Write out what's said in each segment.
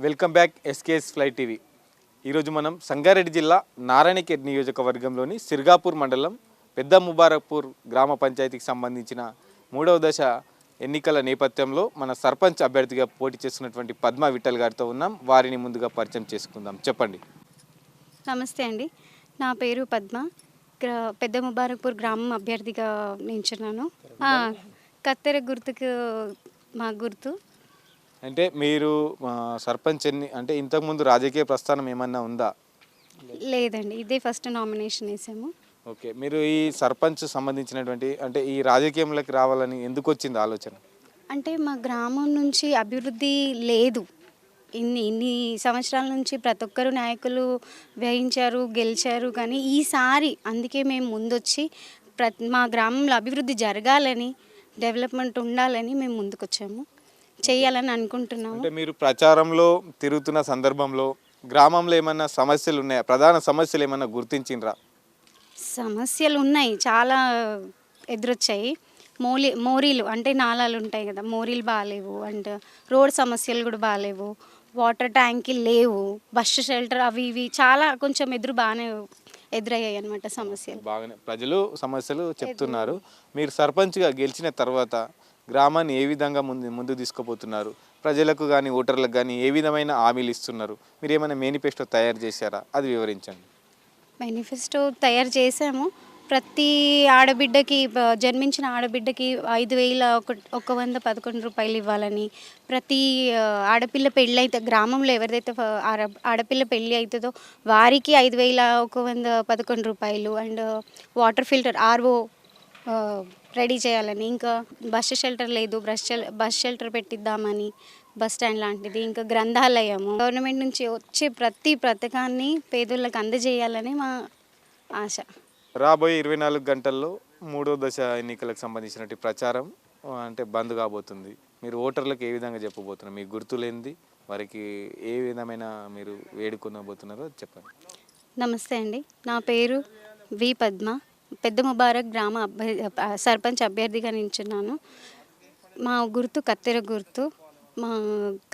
Welcome back SKS fly TV. ఈరోజు మనం సంగారెడ్డి జిల్లా నారాయణఖేడ్ నియోజకవర్గంలోని సిర్గాపూర్ మండలం పెద్ద ముబారక్పూర్ గ్రామ పంచాయతీకి సంబంధించిన 3వ దశ ఎన్నికల నేపథ్యంలో మన సర్పంచ్ అభ్యర్థిగా పోటీ చేస్తున్నటువంటి పద్మ విఠల్ గారితో ఉన్నాం. వారిని ముందుగా పరిచయం చేసుకుందాం. చెప్పండి. నమస్తే అండి, నా పేరు పద్మ. పెద్ద ముబారక్పూర్ గ్రామం అభ్యర్థిగా నించున్నాను. కత్తెర గుర్తుకు మా గుర్తు. అంటే మీరు సర్పంచ్ అంటే ఇంతకుముందు రాజకీయ ప్రస్థానం ఏమన్నా ఉందా? లేదండి, ఇదే ఫస్ట్ నామినేషన్ వేసాము. ఓకే, మీరు ఈ సర్పంచ్ సంబంధించినటువంటి అంటే ఈ రాజకీయంలోకి రావాలని ఎందుకు వచ్చింది ఆలోచన? అంటే మా గ్రామం నుంచి అభివృద్ధి లేదు. ఇన్ని సంవత్సరాల నుంచి ప్రతి ఒక్కరు నాయకులు వ్యయించారు, గెలిచారు, కానీ ఈసారి అందుకే మేము ముందొచ్చి మా గ్రామంలో అభివృద్ధి జరగాలని, డెవలప్మెంట్ ఉండాలని మేము ముందుకొచ్చాము, చేయాలని అనుకుంటున్నాము. అంటే మీరు ప్రచారంలో తిరుగుతున్న సందర్భంలో గ్రామంలో ఏమైనా సమస్యలు ఉన్నాయా? ప్రధాన సమస్యలు ఏమైనా గుర్తించిండ్రా? సమస్యలు ఉన్నాయి, చాలా ఎదురొచ్చాయి. మోరీలు అంటే నాలాలు ఉంటాయి కదా, మోరీలు బాగాలేవు. అండ్ రోడ్ సమస్యలు కూడా బాగాలేవు. వాటర్ ట్యాంకులు లేవు. బస్ షెల్టర్ అవి ఇవి చాలా కొంచెం బాగానే ఎదురయ్యాయి అన్నమాట సమస్యలు. బాగానే ప్రజలు సమస్యలు చెప్తున్నారు. మీరు సర్పంచ్గా గెలిచిన తర్వాత గ్రామాన్ని ఏ విధంగా ముందు తీసుకుపోతున్నారు? ప్రజలకు కానీ ఓటర్లకు కానీ ఏ విధమైన హామీలు ఇస్తున్నారు? మీరు ఏమైనా మేనిఫెస్టో తయారు చేశారా? అది వివరించండి. మేనిఫెస్టో తయారు చేసాము. ప్రతి ఆడబిడ్డకి, జన్మించిన ఆడబిడ్డకి 5,111 రూపాయలు ఇవ్వాలని, ప్రతి ఆడపిల్ల పెళ్ళి అయితే గ్రామంలో ఎవరిదైతే ఆడపిల్ల పెళ్ళి అవుతుందో వారికి 5,111 రూపాయలు. And water filter RO ready చేయాలని, ఇంకా బస్ షెల్టర్ లేదు, బస్ షెల్టర్ పెట్టిద్దామని, బస్ స్టాండ్ లాంటిది, ఇంకా గ్రంథాలయము, గవర్నమెంట్ నుంచి వచ్చే ప్రతి పథకాన్ని పేదోళ్ళకి అందజేయాలని మా ఆశ. రాబోయే 24 గంటల్లో 3వ దశ ఎన్నికలకు సంబంధించినటువంటి ప్రచారం అంటే బంద్ కాబోతుంది. మీరు ఓటర్లకు ఏ విధంగా చెప్పబోతున్నారు? మీ గుర్తులేంది, వారికి ఏ విధమైన మీరు వేడుకొనబోతున్నారో చెప్పండి. నమస్తే అండి, నా పేరు వి పద్మ. పెద్ద ముబారక్ గ్రామ సర్పంచ్ అభ్యర్థిగా నించున్నాను. మా గుర్తు కత్తెర గుర్తు. మా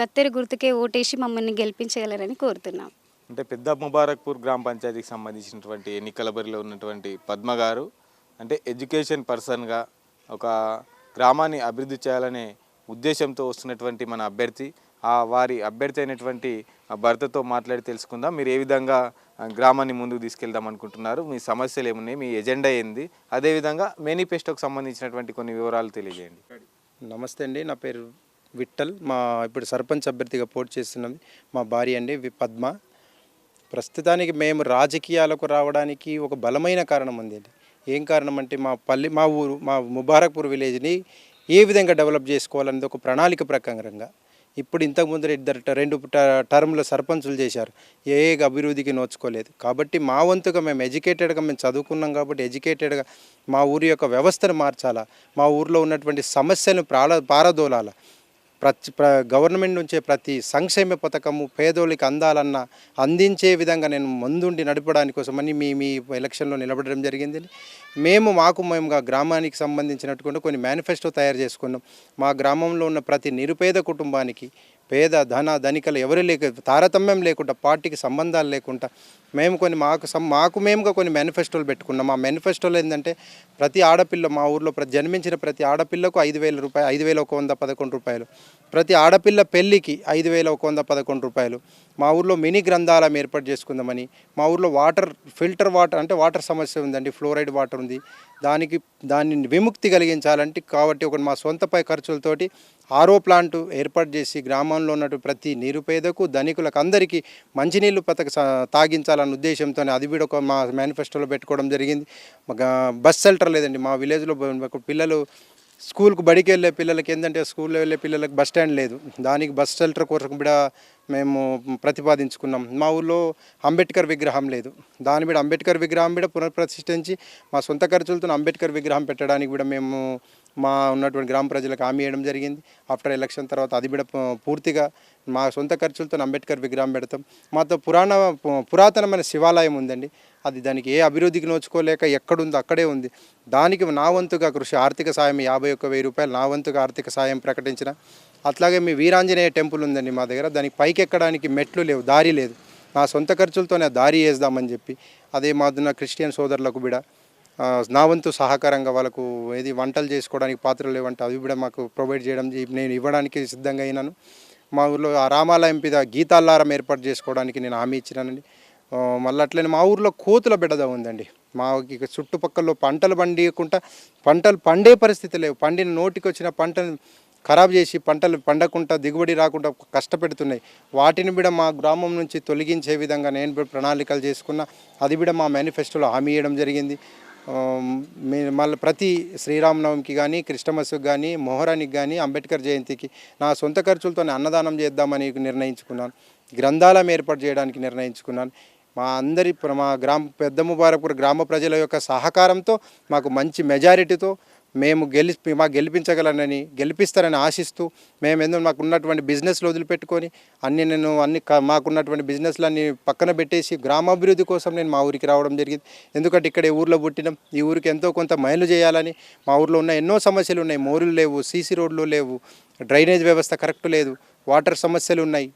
కత్తెర గుర్తుకే ఓటేసి మమ్మల్ని గెలిపించగలరని కోరుతున్నాం. అంటే పెద్ద ముబారక్పూర్ గ్రామ పంచాయతీకి సంబంధించినటువంటి ఎన్నికల బరిలో ఉన్నటువంటి పద్మ గారు అంటే ఎడ్యుకేషన్ పర్సన్గా ఒక గ్రామాన్ని అభివృద్ధి చేయాలనే ఉద్దేశంతో వస్తున్నటువంటి మన అభ్యర్థి. వారి అభ్యర్థి అయినటువంటి భర్తతో మాట్లాడి తెలుసుకుందాం. మీరు ఏ విధంగా గ్రామాన్ని ముందుకు తీసుకెళ్దాం అనుకుంటున్నారు, మీ సమస్యలు ఏమున్నాయి, మీ ఎజెండా ఏంది, అదేవిధంగా మేనిఫెస్టోకి సంబంధించినటువంటి కొన్ని వివరాలు తెలియజేయండి. నమస్తే అండి, నా పేరు విఠల్. ఇప్పుడు సర్పంచ్ అభ్యర్థిగా పోటీ చేస్తున్నది మా భార్య అండి పద్మ. ప్రస్తుతానికి మేము రాజకీయాలకు రావడానికి ఒక బలమైన కారణం ఉంది అండి. ఏం కారణం అంటే మా ఊరు మా ముబారక్పూర్ విలేజ్ని ఏ విధంగా డెవలప్ చేసుకోవాలనేది ఒక ప్రణాళిక ప్రకారంగా ఇప్పుడు ఇంతకుముందు 2 టర్మ్లో సర్పంచులు చేశారు, ఏ అభివృద్ధికి నోచుకోలేదు. కాబట్టి మా వంతుగా మేము ఎడ్యుకేటెడ్గా మేము చదువుకున్నాం కాబట్టి ఎడ్యుకేటెడ్గా మా ఊరి యొక్క వ్యవస్థను మార్చాలా, మా ఊరిలో ఉన్నటువంటి సమస్యలను పారదోలాలా, గవర్నమెంట్ నుంచే ప్రతి సంక్షేమ పథకము పేదోళ్ళకి అందించే విధంగా నేను ముందుండి నడపడానికి కోసమని మీ ఎలక్షన్లో నిలబడడం జరిగింది. మేముగా గ్రామానికి సంబంధించినటువంటి కొన్ని మేనిఫెస్టో తయారు చేసుకున్నాం. మా గ్రామంలో ఉన్న ప్రతి నిరుపేద కుటుంబానికి, పేద ధనికలు ఎవరు తారతమ్యం లేకుండా, పార్టీకి సంబంధాలు లేకుండా మేము మేముగా కొన్ని మేనిఫెస్టోలు పెట్టుకున్నాం. మా మేనిఫెస్టోలో ఏంటంటే ప్రతి ఆడపిల్ల, మా ఊర్లో జన్మించిన ప్రతి ఆడపిల్లకు 5,000 రూపాయలు, 5,111 రూపాయలు, ప్రతి ఆడపిల్ల పెళ్ళికి 5,111 రూపాయలు. మా ఊర్లో మినీ గ్రంథాలయం ఏర్పాటు చేసుకుందామని, మా ఊర్లో ఫిల్టర్ వాటర్ అంటే వాటర్ సమస్య ఉందండి, ఫ్లోరైడ్ వాటర్ ఉంది, దాన్ని విముక్తి కలిగించాలంటే కాబట్టి మా సొంతపై ఖర్చులతోటి ఆర్ఓ ప్లాంట్ ఏర్పాటు చేసి గ్రామంలో ఉన్నటువంటి ప్రతి నిరుపేదకు ధనికులకు అందరికీ మంచినీళ్ళు తాగించాలన్న ఉద్దేశంతో అది కూడా మా మేనిఫెస్టోలో పెట్టుకోవడం జరిగింది. బస్ షెల్టర్ లేదండి మా విలేజ్లో. పిల్లలు స్కూల్కు బడికి వెళ్ళే పిల్లలకి ఏంటంటే స్కూల్లో వెళ్ళే పిల్లలకు బస్ స్టాండ్ లేదు, దానికి బస్ షెల్టర్ కోసం కూడా మేము ప్రతిపాదించుకున్నాం. మా ఊళ్ళో అంబేద్కర్ విగ్రహం లేదు, దాని మీద అంబేద్కర్ విగ్రహం మీద పునఃప్రతిష్ఠించి మా సొంత ఖర్చులతో అంబేద్కర్ విగ్రహం పెట్టడానికి కూడా మేము మా ఉన్నటువంటి గ్రామ ప్రజలకు హామీ ఇవ్వడం జరిగింది. ఆఫ్టర్ ఎలక్షన్ తర్వాత అది కూడా పూర్తిగా మా సొంత ఖర్చులతో అంబేద్కర్ విగ్రహం పెడతాం. మాతో పురాతనమైన శివాలయం ఉందండి, అది దానికి ఏ అభివృద్ధికి నోచుకోలేక ఎక్కడుందో అక్కడే ఉంది. దానికి నా వంతుగా కృషి ఆర్థిక సాయం 51,000 రూపాయలు నా వంతుగా ఆర్థిక సాయం ప్రకటించిన. అట్లాగే మీ వీరాంజనేయ టెంపుల్ ఉందండి మా దగ్గర, దానికి పైకి ఎక్కడానికి మెట్లు లేవు, దారి లేదు. నా సొంత ఖర్చులతోనే దారి వేద్దామని చెప్పి అదే మాదున్న క్రిస్టియన్ సోదరులకు కూడా నా వంతు సహకారంగా వాళ్ళకు ఏది వంటలు చేసుకోవడానికి పాత్రలు లేవంటే అవి కూడా మాకు ప్రొవైడ్ చేయడం నేను ఇవ్వడానికి సిద్ధంగా అయినాను. మా ఊర్లో ఆ రామాలయం మీద గీతాల్లారం ఏర్పాటు చేసుకోవడానికి నేను హామీ ఇచ్చినానండి. మళ్ళీ అట్లనే మా ఊర్లో కోతుల బిడద ఉందండి. మా చుట్టుపక్కల పంటలు పంటలు పండే పరిస్థితి లేవు. పండిన నోటికి వచ్చిన పంటను ఖరాబ్ చేసి పంటలు పండకుండా దిగుబడి రాకుండా కష్టపెడుతున్నాయి. వాటిని కూడా మా గ్రామం నుంచి తొలగించే విధంగా నేను ప్రణాళికలు చేసుకున్నా. అది కూడా మా మేనిఫెస్టోలో హామీ ఇవ్వడం జరిగింది. మళ్ళీ ప్రతి శ్రీరామనవమికి కానీ క్రిస్టమస్కి కానీ మొహరానికి కానీ అంబేద్కర్ జయంతికి నా సొంత ఖర్చులతో అన్నదానం చేద్దామని నిర్ణయించుకున్నాను. గ్రంథాలయం ఏర్పాటు చేయడానికి నిర్ణయించుకున్నాను. మా పెద్ద ముబారక్పూర్ గ్రామ ప్రజల యొక్క సహకారంతో మాకు మంచి మెజారిటీతో మాకు గెలిపిస్తారని ఆశిస్తూ మాకు ఉన్నటువంటి బిజినెస్లు వదిలిపెట్టుకొని మాకున్నటువంటి బిజినెస్లన్నీ పక్కన పెట్టేసి గ్రామాభివృద్ధి కోసం నేను మా ఊరికి రావడం జరిగింది. ఎందుకంటే ఇక్కడ ఊర్లో పుట్టినాం, ఈ ఊరికి ఎంతో కొంత మైలు చేయాలని. మా ఊర్లో ఉన్న ఎన్నో సమస్యలు ఉన్నాయి. మోరులు లేవు, సీసీ రోడ్లు లేవు, డ్రైనేజ్ వ్యవస్థ కరెక్ట్ లేదు, వాటర్ సమస్యలు ఉన్నాయి.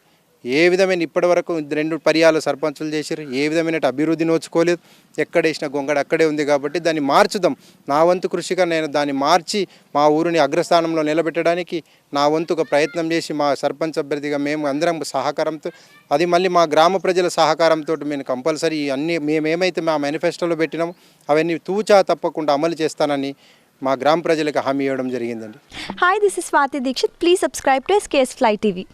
ఏ విధమైన ఇప్పటివరకు 2 పర్యాలు సర్పంచులు చేశారు, ఏ విధమైన అభివృద్ధి నోచుకోలేదు. ఎక్కడేసిన గొంగడ అక్కడే ఉంది. కాబట్టి దాన్ని మార్చుదాం. నా వంతు కృషిగా నేను దాన్ని మార్చి మా ఊరిని అగ్రస్థానంలో నిలబెట్టడానికి నా వంతుగా ప్రయత్నం చేసి మా సర్పంచ్ అభ్యర్థిగా మేము అందరం సహకారంతో, అది మళ్ళీ మా గ్రామ ప్రజల సహకారంతో నేను కంపల్సరీ అన్నీ మేమేమైతే మా మేనిఫెస్టోలో పెట్టినామో అవన్నీ తూచా తప్పకుండా అమలు చేస్తానని మా గ్రామ ప్రజలకు హామీ ఇవ్వడం జరిగిందండి. Hi, this is Swati Dikshit. Please subscribe to SKS Fly TV.